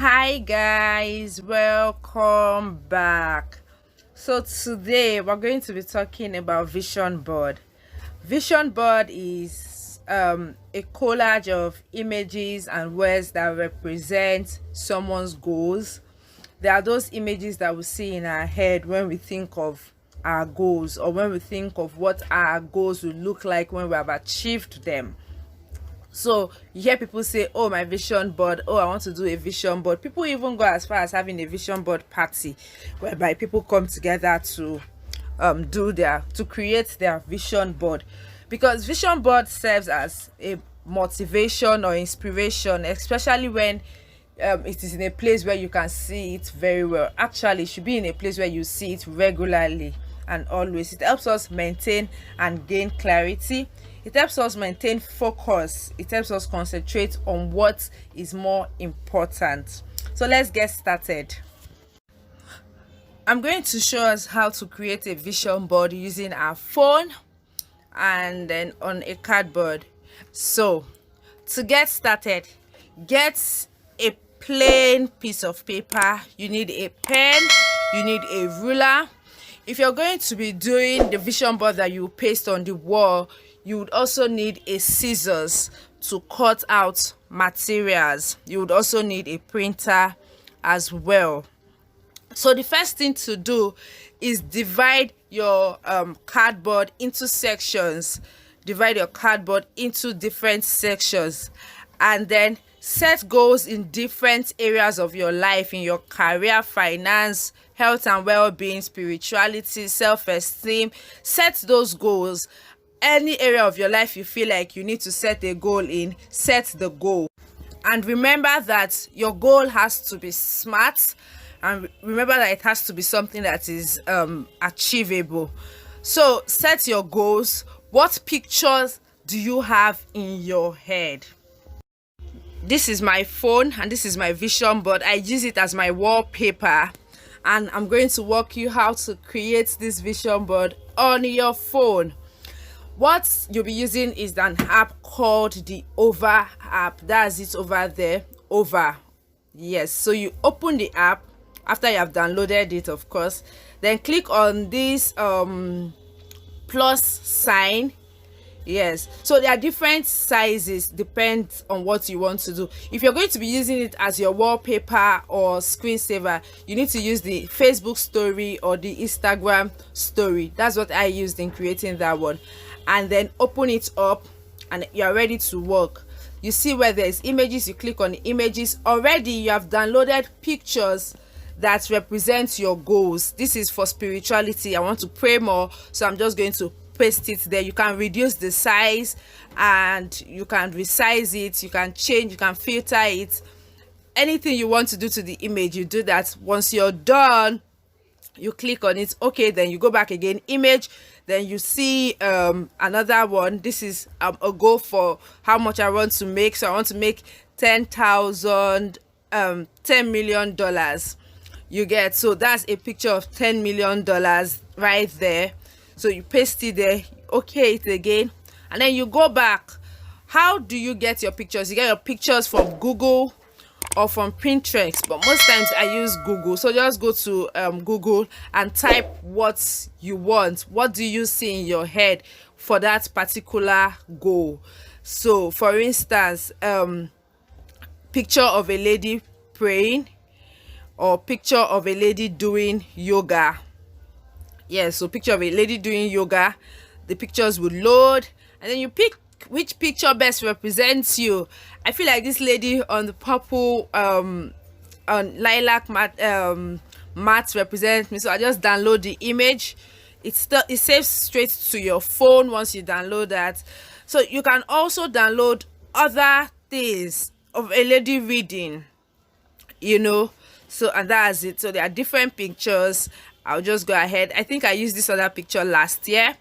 Hi guys, welcome back. So today we're going to be talking about vision board. Vision board is a collage of images and words that represent someone's goals. There are those images that we see in our head when we think of our goals, or when we think of what our goals will look like when we have achieved them. So you hear people say, oh, my vision board, oh, I want to do a vision board. People even go as far as having a vision board party, whereby people come together to create their vision board, because vision board serves as a motivation or inspiration, especially when it is in a place where you can see it very well. Actually, it should be in a place where you see it regularly and always. It helps us maintain and gain clarity. It helps us maintain focus. It helps us concentrate on what is more important. So let's get started. I'm going to show us how to create a vision board using our phone and then on a cardboard. So to get started, get a plain piece of paper. You need a pen, you need a ruler. If you're going to be doing the vision board that you paste on the wall, you would also need a scissors to cut out materials. You would also need a printer as well. So the first thing to do is divide your cardboard into sections. Divide your cardboard into different sections, and then set goals in different areas of your life, in your career, finance, health and well-being, spirituality, self-esteem. Set those goals. Any area of your life you feel like you need to set a goal in, set the goal. And remember that your goal has to be smart, and remember that it has to be something that is achievable. So set your goals. What pictures do you have in your head? This is my phone and this is my vision board. I use it as my wallpaper, and I'm going to walk you how to create this vision board on your phone. What you'll be using is an app called the Over app. That's it over there. Over. Yes. So you open the app after you have downloaded it, of course. Then click on this plus sign. Yes, so there are different sizes, depends on what you want to do. If you're going to be using it as your wallpaper or screensaver, you need to use the Facebook story or the Instagram story. That's what I used in creating that one. And then open it up and you're ready to work. You see where there's images, you click on the images. Already you have downloaded pictures that represent your goals. This is for spirituality. I want to pray more, so I'm just going to paste it there. You can reduce the size and you can resize it, you can change, you can filter it. Anything you want to do to the image, you do that. Once you're done, you click on it. Okay, then you go back again, image. Then you see another one. This is a goal for how much I want to make. So I want to make $10 million. You get, so that's a picture of $10 million right there. So you paste it there, okay it again, and then you go back. How do you get your pictures? You get your pictures from Google or from Pinterest, but most times I use Google. So just go to Google and type what you want. What do you see in your head for that particular goal? So for instance, picture of a lady praying, or picture of a lady doing yoga. Yes, so picture of a lady doing yoga. The pictures will load, and then you pick which picture best represents you. I feel like this lady on the purple on lilac mat represents me, so I just download the image. It saves straight to your phone once you download that. So you can also download other things of a lady reading, so, and that's it. So there are different pictures. I'll just go ahead. I think I used this other picture last year.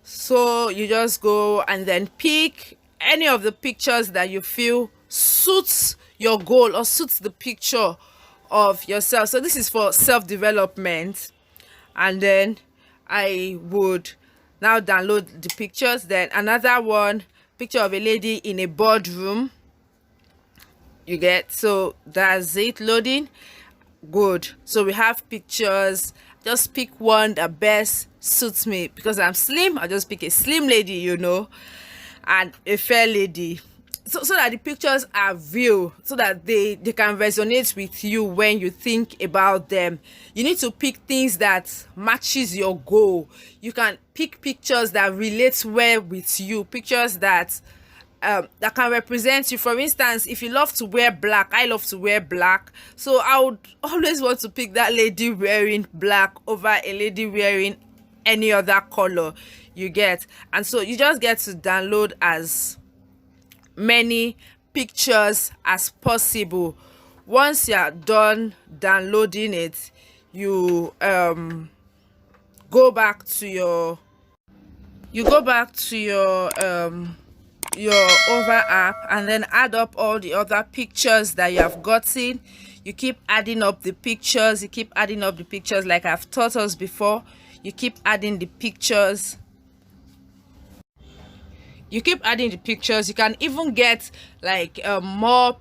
So you just go and then pick any of the pictures that you feel suits your goal or suits the picture of yourself. So this is for self-development. And then I would now download the pictures. Then another one, picture of a lady in a boardroom. You get? So that's it. Loading. Good. So we have pictures. Just pick one that best suits me. Because I'm slim, I'll just pick a slim lady, and a fair lady, so that the pictures are real, so that they can resonate with you when you think about them. You need to pick things that matches your goal. You can pick pictures that relate well with you, pictures that can represent you. For instance, if you love to wear black, I love to wear black, so I would always want to pick that lady wearing black over a lady wearing any other color. You get? And so you just get to download as many pictures as possible. Once you are done downloading it, you go back to your your over app, and then add up all the other pictures that you have gotten. You keep adding up the pictures, like I've taught us before. You keep adding the pictures. You can even get like more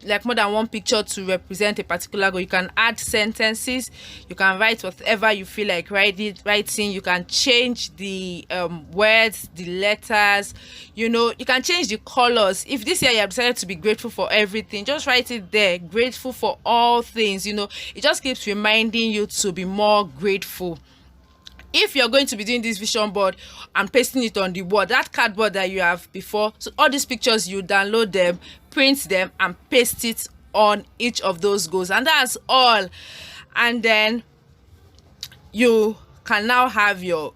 than one picture to represent a particular goal. You can add sentences, you can write whatever you feel like writing. You can change the words, the letters, you can change the colors. If this year you have decided to be grateful for everything, just write it there, grateful for all things. It just keeps reminding you to be more grateful. If you're going to be doing this vision board and pasting it on the wall, that cardboard that you have before, so all these pictures, you download them, print them, and paste it on each of those goals, and that's all. And then you can now have your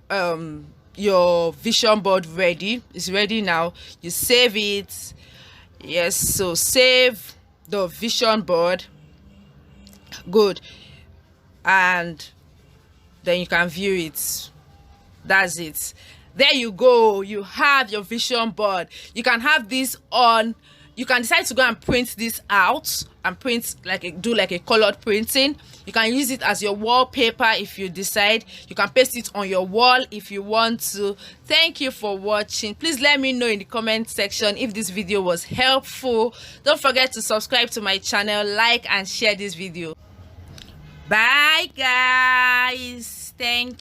vision board ready. It's ready now. You save it. Yes, so save the vision board. Good. And then you can view it. That's it. There you go. You have your vision board. You can have this on. You can decide to go and print this out and do a colored printing. You can use it as your wallpaper if you decide. You can paste it on your wall if you want to. Thank you for watching. Please let me know in the comment section if this video was helpful. Don't forget to subscribe to my channel, like and share this video. Bye guys. Thank you.